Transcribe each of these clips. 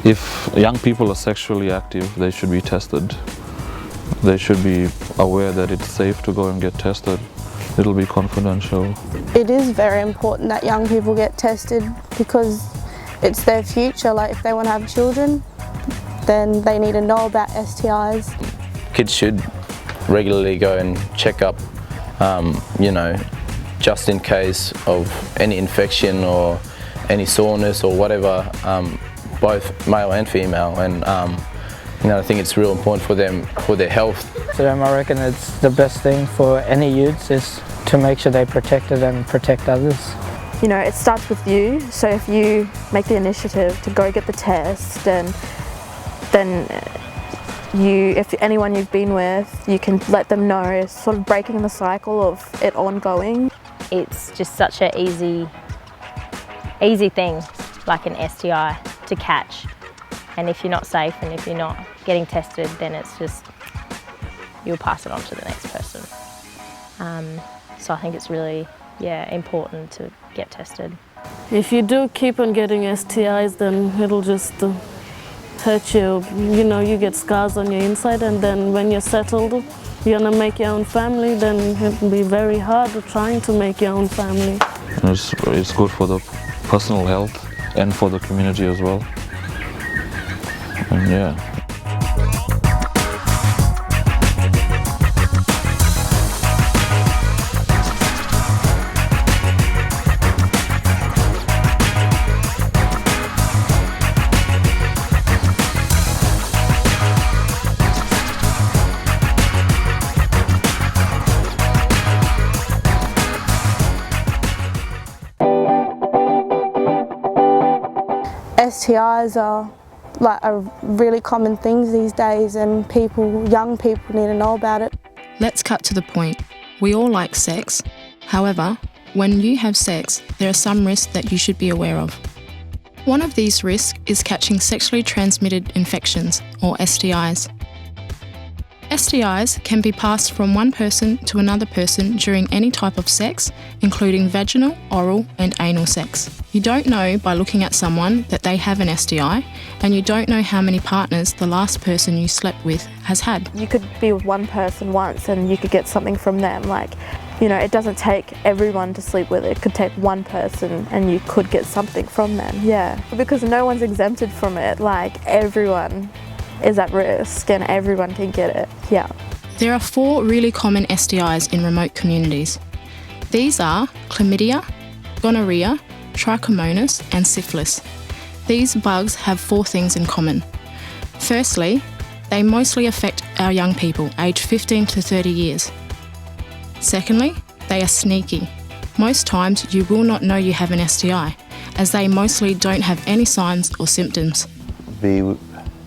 If young people are sexually active, they should be tested. They should be aware that it's safe to go and get tested. It'll be confidential. It is very important that young people get tested because it's their future. Like if they want to have children, then they need to know about STIs. Kids should regularly go and check up, you know, just in case of any infection or any soreness or whatever, both male and female. And you know, I think it's real important for them, for their health. So I reckon it's the best thing for any youths is to make sure they protect it and protect others. You know, it starts with you, so if you make the initiative to go get the test, then if anyone you've been with, you can let them know. It's sort of breaking the cycle of it ongoing. It's just such an easy thing, like an STI, to catch. And if you're not safe and if you're not getting tested, then it's just, you'll pass it on to the next person. So I think it's really, important to get tested. If you do keep on getting STIs, then it'll just hurt you. You know, you get scars on your inside, and then when you're settled, you're gonna make your own family, then it'll be very hard trying to make your own family. It's good for the personal health and for the community as well. And yeah. STIs are really common things these days, and young people need to know about it. Let's cut to the point. We all like sex. However, when you have sex, there are some risks that you should be aware of. One of these risks is catching sexually transmitted infections, or STIs. STIs can be passed from one person to another person during any type of sex, including vaginal, oral and anal sex. You don't know by looking at someone that they have an STI, and you don't know how many partners the last person you slept with has had. You could be with one person once and you could get something from them. Like, you know, it doesn't take everyone to sleep with it. It could take one person and you could get something from them, Because no one's exempted from it. Like, everyone is at risk and everyone can get it, There are 4 really common STIs in remote communities. These are chlamydia, gonorrhea, trichomonas and syphilis. These bugs have 4 things in common. Firstly, they mostly affect our young people aged 15 to 30 years. Secondly, they are sneaky. Most times you will not know you have an STI, as they mostly don't have any signs or symptoms.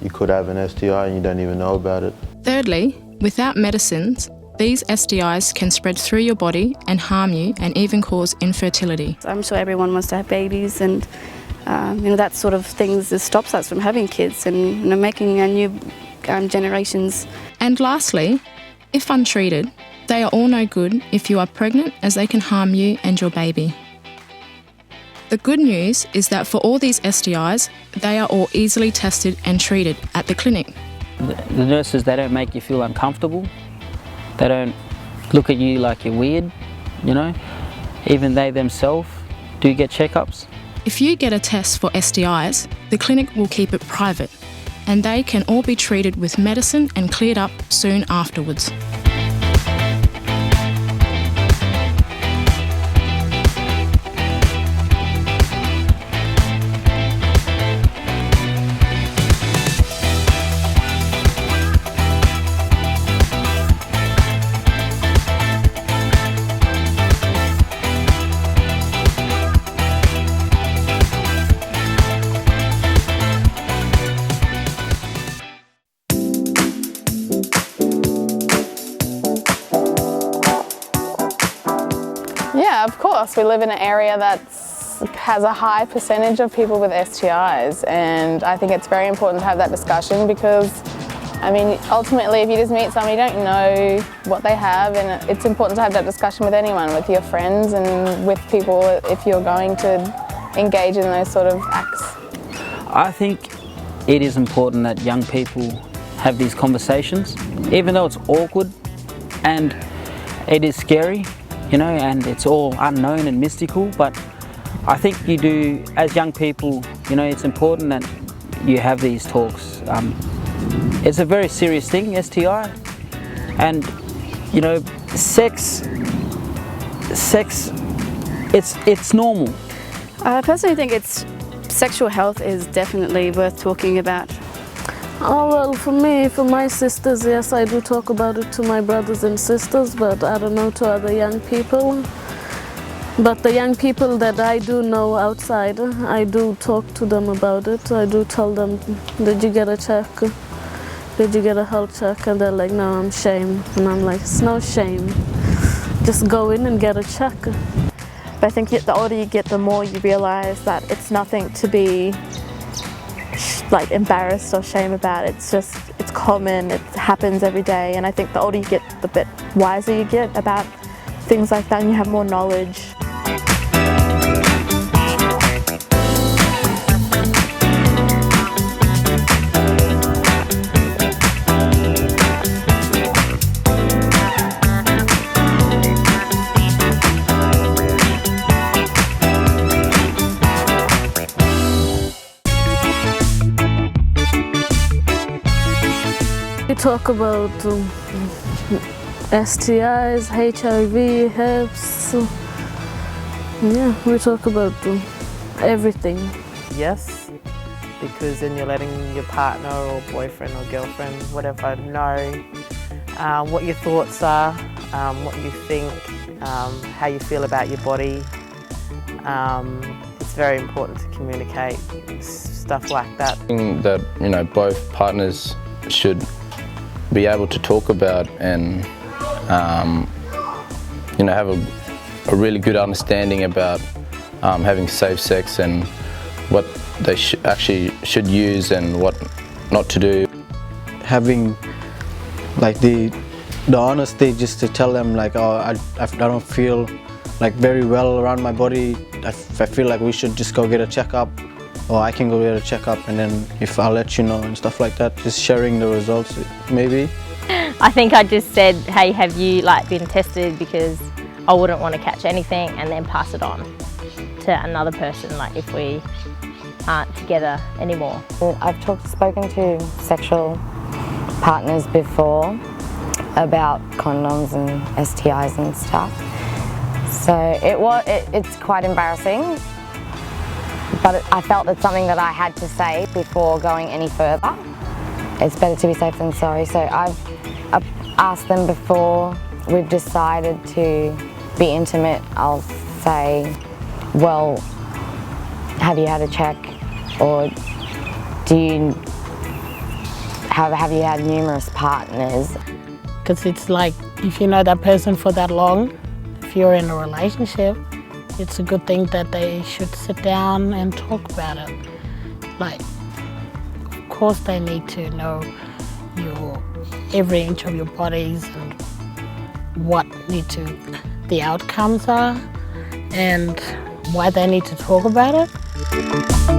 You could have an STI and you don't even know about it. Thirdly, without medicines, these STIs can spread through your body and harm you and even cause infertility. I'm sure everyone wants to have babies, and that sort of things that stops us from having kids and making our new generations. And lastly, if untreated, they are all no good if you are pregnant, as they can harm you and your baby. The good news is that for all these STIs, they are all easily tested and treated at the clinic. The nurses, they don't make you feel uncomfortable. They don't look at you like you're weird, you know. Even they themselves do get checkups. If you get a test for STIs, the clinic will keep it private, and they can all be treated with medicine and cleared up soon afterwards. Yeah, of course. We live in an area that has a high percentage of people with STIs, and I think it's very important to have that discussion because, I mean, ultimately if you just meet someone, you don't know what they have, and it's important to have that discussion with anyone, with your friends and with people if you're going to engage in those sort of acts. I think it is important that young people have these conversations, even though it's awkward and it is scary, you know, and it's all unknown and mystical, but I think you do, as young people, you know, it's important that you have these talks. It's a very serious thing, STI, and you know, sex, it's normal. I personally think sexual health is definitely worth talking about. Oh well, for me, for my sisters, yes, I do talk about it to my brothers and sisters, but I don't know to other young people. But the young people that I do know outside, I do talk to them about it. I do tell them, did you get a check? Did you get a health check? And they're like, no, I'm shame. And I'm like, it's no shame. Just go in and get a check. But I think the older you get, the more you realise that it's nothing to be like embarrassed or shame about. It's common, it happens every day, and I think the older you get, the bit wiser you get about things like that, and you have more knowledge. We talk about STIs, HIV, herpes. Yeah, we talk about everything. Yes, because then you're letting your partner or boyfriend or girlfriend, whatever, know what your thoughts are, what you think, how you feel about your body. It's very important to communicate stuff like that. That, you know, both partners should be able to talk about and you know, have a really good understanding about having safe sex and what they actually should use and what not to do. Having like the honesty, just to tell them like, oh, I don't feel like very well around my body. I feel like we should just go get a checkup, or I can go get a checkup, and then if I'll let you know and stuff like that. Just sharing the results, maybe. I think I just said, hey, have you been tested, because I wouldn't want to catch anything and then pass it on to another person, if we aren't together anymore. I've spoken to sexual partners before about condoms and STIs and stuff. So it's quite embarrassing, but I felt it's something that I had to say before going any further. It's better to be safe than sorry. So I've asked them before we've decided to be intimate. I'll say, well, have you had a check, or have you had numerous partners? Because it's like, if you know that person for that long, if you're in a relationship, it's a good thing that they should sit down and talk about it. Of course they need to know every inch of your bodies and what the outcomes are and why they need to talk about it.